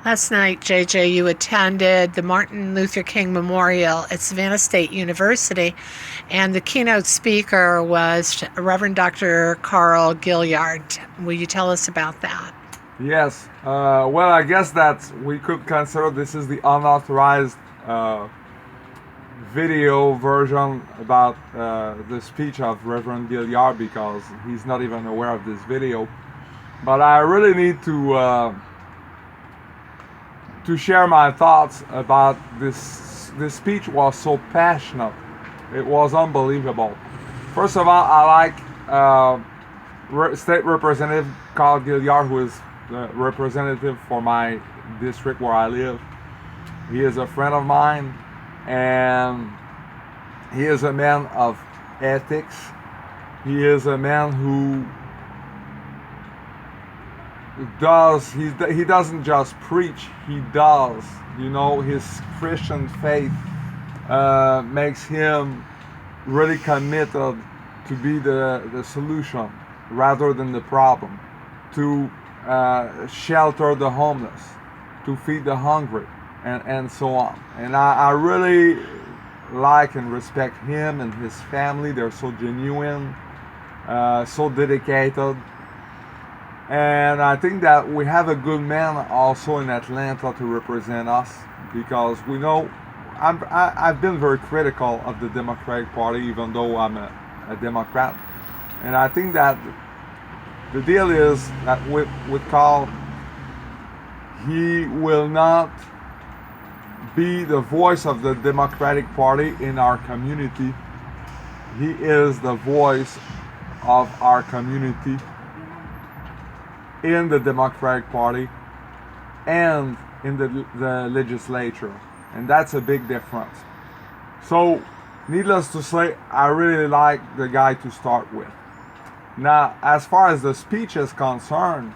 Last night, JJ, you attended the Martin Luther King Memorial at Savannah State University, and the keynote speaker was Reverend Dr. Carl Gilliard. Will you tell us about that? Yes. Well, I guess that we could consider this is the unauthorized video version about the speech of Reverend Gilliard, because he's not even aware of this video. But I really need to share my thoughts about this. This speech was so passionate. It was unbelievable. First of all, I like State Representative Carl Gilliard, who is the representative for my district where I live. He is a friend of mine, and he is a man of ethics. He is a man who he doesn't just preach, he does. You know, his Christian faith makes him really committed to be the solution rather than the problem, to shelter the homeless, to feed the hungry, and so on. And I really like and respect him and his family. They're so genuine, so dedicated. And I think that we have a good man also in Atlanta to represent us, because we know I've been very critical of the Democratic Party, even though I'm a Democrat. And I think that the deal is that with Carl, he will not be the voice of the Democratic Party in our community. He is the voice of our community in the Democratic Party and in the legislature, and that's a big difference. So, needless to say, I really like the guy to start with. Now, as far as the speech is concerned,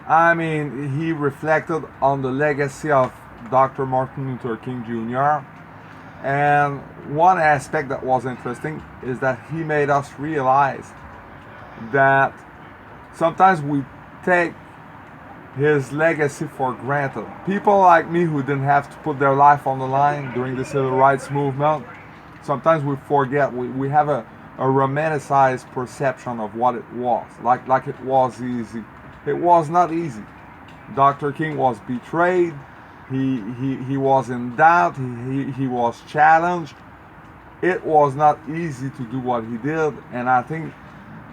I mean, he reflected on the legacy of Dr. Martin Luther King Jr., and one aspect that was interesting is that he made us realize that sometimes we take his legacy for granted. People like me who didn't have to put their life on the line during the civil rights movement, sometimes we forget. We have a romanticized perception of what it was. Like it was easy. It was not easy. Dr. King was betrayed. He was in doubt. He was challenged. It was not easy to do what he did, and I think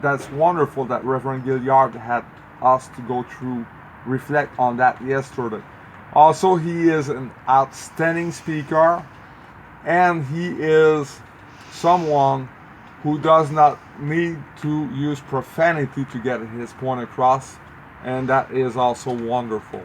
that's wonderful that Reverend Gilliard had us to go through, reflect on that yesterday. Also, he is an outstanding speaker, and he is someone who does not need to use profanity to get his point across, and that is also wonderful.